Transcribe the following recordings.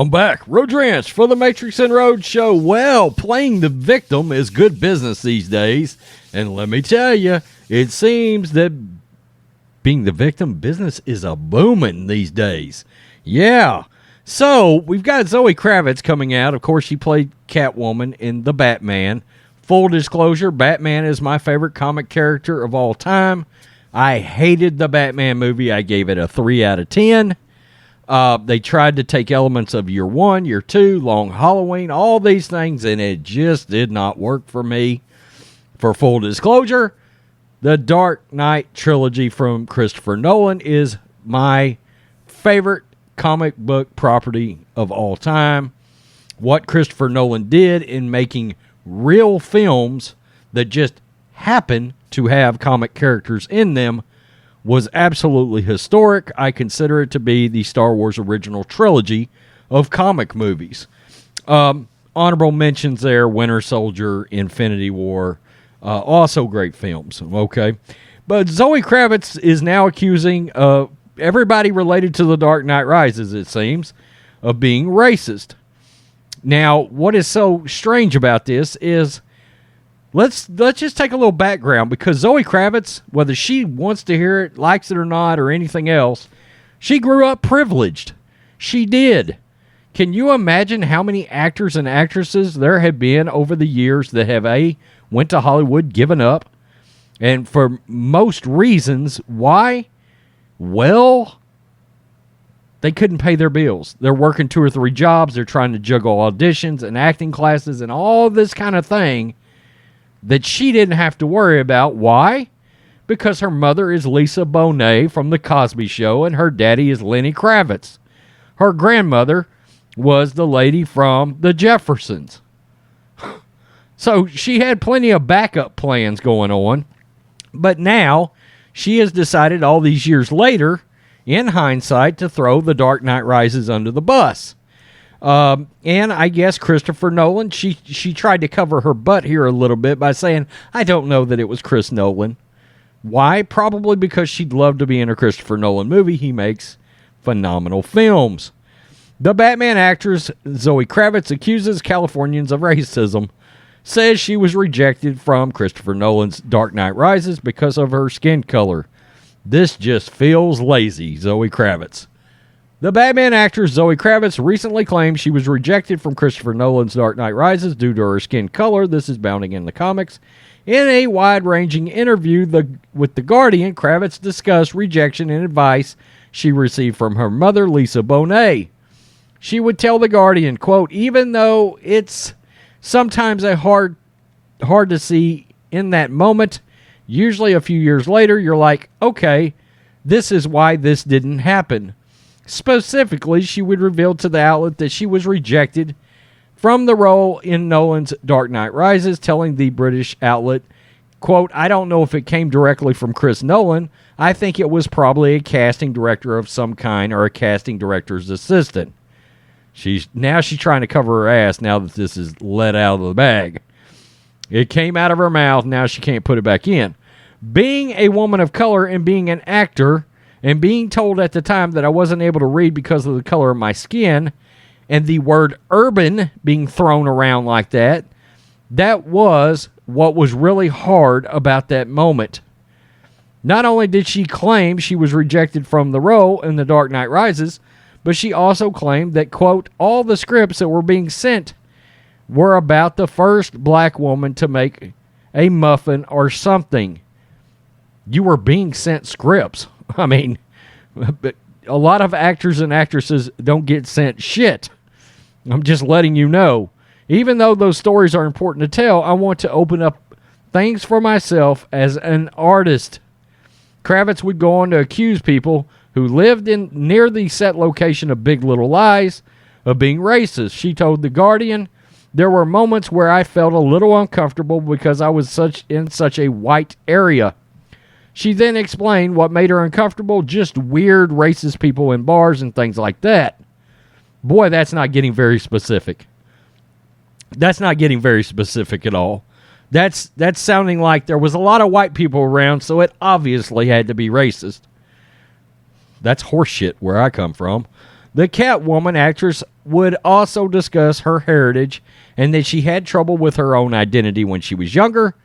I'm back. Rhodes Ranch for the Matrixx and Rhodes show. Well, playing the victim is good business these days. And let me tell you, it seems that being the victim business is a booming these days. Yeah. So, we've got Zoe Kravitz coming out. Of course, she played Catwoman in The Batman. Full disclosure, Batman is my favorite comic character of all time. I hated the Batman movie. I gave it a 3 out of 10. They tried to take elements of Year One, Year Two, Long Halloween, all these things, and it just did not work for me. For full disclosure, the Dark Knight trilogy from Christopher Nolan is my favorite comic book property of all time. What Christopher Nolan did in making real films that just happen to have comic characters in them was absolutely historic. I consider it to be the Star Wars original trilogy of comic movies. Honorable mentions there, Winter Soldier, Infinity War, also great films, okay? But Zoe Kravitz is now accusing everybody related to The Dark Knight Rises, it seems, of being racist. Now, what is so strange about this is Let's just take a little background, because Zoe Kravitz, whether she wants to hear it, likes it or not, or anything else, she grew up privileged. She did. Can you imagine how many actors and actresses there have been over the years that have went to Hollywood, given up, and for most reasons, why? Well, they couldn't pay their bills. They're working 2 or 3 jobs. They're trying to juggle auditions and acting classes and all this kind of thing that she didn't have to worry about. Why? Because her mother is Lisa Bonet from The Cosby Show, and her daddy is Lenny Kravitz. Her grandmother was the lady from The Jeffersons. So she had plenty of backup plans going on. But now she has decided all these years later, in hindsight, to throw The Dark Knight Rises under the bus. And I guess Christopher Nolan, she tried to cover her butt here a little bit by saying, I don't know that it was Chris Nolan. Why? Probably because she'd love to be in a Christopher Nolan movie. He makes phenomenal films. The Batman actress Zoe Kravitz accuses Californians of racism, says she was rejected from Christopher Nolan's Dark Knight Rises because of her skin color. This just feels lazy, Zoe Kravitz. The Batman actress Zoe Kravitz recently claimed she was rejected from Christopher Nolan's Dark Knight Rises due to her skin color. This is bounding in the comics. In a wide-ranging interview with The Guardian, Kravitz discussed rejection and advice she received from her mother, Lisa Bonet. She would tell The Guardian, quote, even though it's sometimes hard to see in that moment, usually a few years later, you're like, okay, this is why this didn't happen. Specifically, she would reveal to the outlet that she was rejected from the role in Nolan's Dark Knight Rises, telling the British outlet, quote, I don't know if it came directly from Chris Nolan. I think it was probably a casting director of some kind or a casting director's assistant. She's trying to cover her ass now that this is let out of the bag. It came out of her mouth. Now she can't put it back in. Being a woman of color and being an actor, and being told at the time that I wasn't able to read because of the color of my skin, and the word urban being thrown around like that, that was what was really hard about that moment. Not only did she claim she was rejected from the role in The Dark Knight Rises, but she also claimed that, quote, all the scripts that were being sent were about the first black woman to make a muffin or something. You were being sent scripts. I mean, a lot of actors and actresses don't get sent shit. I'm just letting you know. Even though those stories are important to tell, I want to open up things for myself as an artist. Kravitz would go on to accuse people who lived near the set location of Big Little Lies of being racist. She told The Guardian, there were moments where I felt a little uncomfortable because I was in such a white area. She then explained what made her uncomfortable, just weird racist people in bars and things like that. Boy, that's not getting very specific. That's not getting very specific at all. That's sounding like there was a lot of white people around, so it obviously had to be racist. That's horseshit where I come from. The Catwoman actress would also discuss her heritage and that she had trouble with her own identity when she was younger.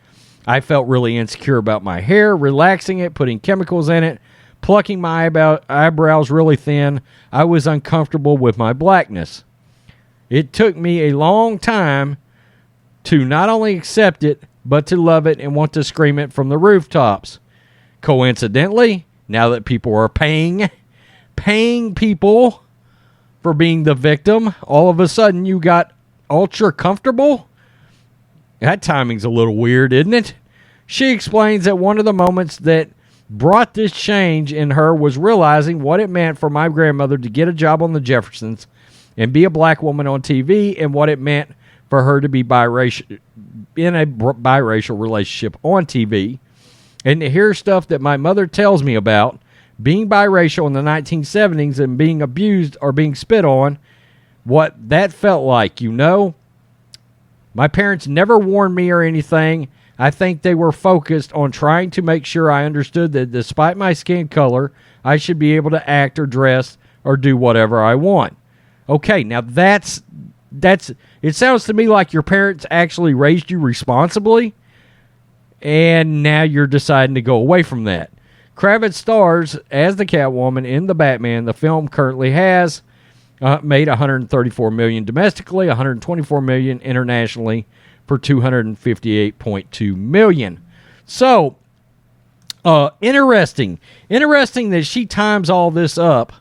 I felt really insecure about my hair, relaxing it, putting chemicals in it, plucking my eyebrows really thin. I was uncomfortable with my blackness. It took me a long time to not only accept it, but to love it and want to scream it from the rooftops. Coincidentally, now that people are paying people for being the victim, all of a sudden you got ultra comfortable? That timing's a little weird, isn't it? She explains that one of the moments that brought this change in her was realizing what it meant for my grandmother to get a job on the Jeffersons and be a black woman on TV, and what it meant for her to be biracial in a biracial relationship on TV, and to hear stuff that my mother tells me about being biracial in the 1970s and being abused or being spit on, what that felt like, you know? My parents never warned me or anything. I think they were focused on trying to make sure I understood that despite my skin color, I should be able to act or dress or do whatever I want. Okay, now that's it sounds to me like your parents actually raised you responsibly, and now you're deciding to go away from that. Kravitz stars as the Catwoman in the Batman. The film currently has made $134 million domestically, $124 million internationally, for $258.2 million. So, interesting that she times all this up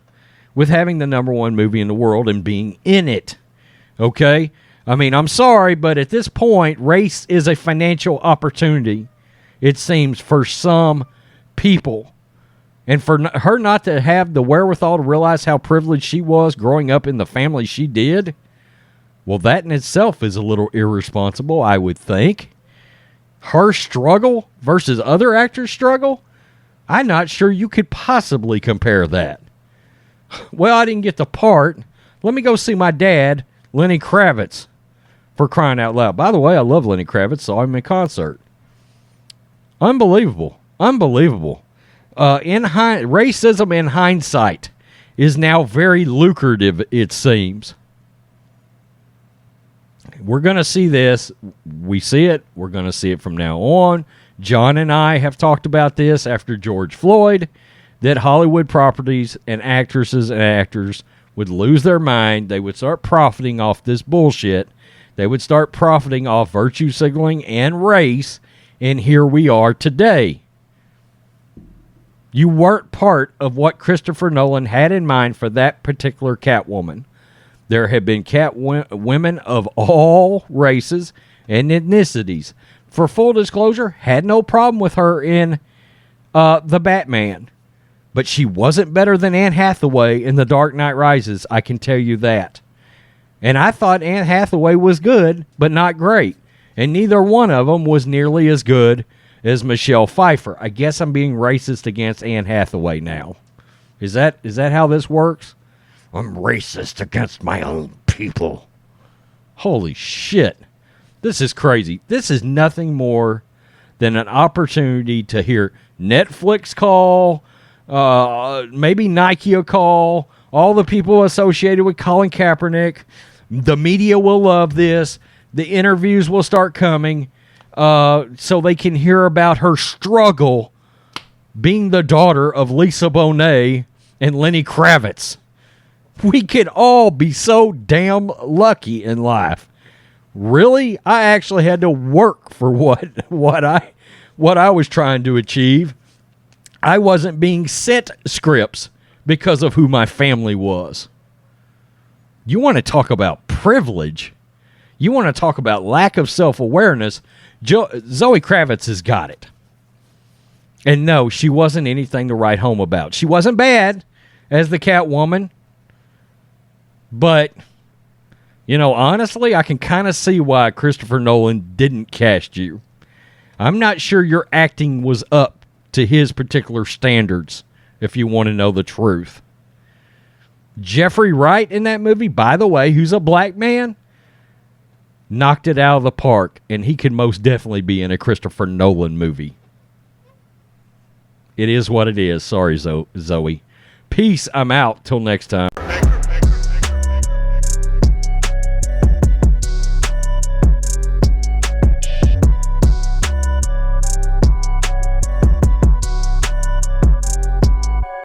with having the #1 movie in the world and being in it. Okay? I mean, I'm sorry, but at this point, race is a financial opportunity, it seems, for some people. And for her not to have the wherewithal to realize how privileged she was growing up in the family she did, well, that in itself is a little irresponsible, I would think. Her struggle versus other actors' struggle, I'm not sure you could possibly compare that. Well, I didn't get the part. Let me go see my dad, Lenny Kravitz, for crying out loud. By the way, I love Lenny Kravitz, saw him in concert. Unbelievable. Racism in hindsight is now very lucrative, it seems. We're going to see this. We see it. We're going to see it from now on. John and I have talked about this after George Floyd, that Hollywood properties and actresses and actors would lose their mind. They would start profiting off this bullshit. They would start profiting off virtue signaling and race. And here we are today. You weren't part of what Christopher Nolan had in mind for that particular Catwoman. There have been women of all races and ethnicities. For full disclosure, had no problem with her in The Batman. But she wasn't better than Anne Hathaway in The Dark Knight Rises, I can tell you that. And I thought Anne Hathaway was good, but not great. And neither one of them was nearly as good as Michelle Pfeiffer. I guess I'm being racist against Anne Hathaway now. Is that how this works? I'm racist against my own people. Holy shit. This is crazy. This is nothing more than an opportunity to hear Netflix call, maybe Nike will call, all the people associated with Colin Kaepernick. The media will love this. The interviews will start coming so they can hear about her struggle being the daughter of Lisa Bonet and Lenny Kravitz. We could all be so damn lucky in life. Really? I actually had to work for what I was trying to achieve. I wasn't being sent scripts because of who my family was. You want to talk about privilege? You want to talk about lack of self-awareness? Zoe Kravitz has got it. And no, she wasn't anything to write home about. She wasn't bad as the Catwoman. But, you know, honestly, I can kind of see why Christopher Nolan didn't cast you. I'm not sure your acting was up to his particular standards, if you want to know the truth. Jeffrey Wright in that movie, by the way, who's a black man, knocked it out of the park, and he could most definitely be in a Christopher Nolan movie. It is what it is. Sorry, Zoe. Peace. I'm out. Till next time.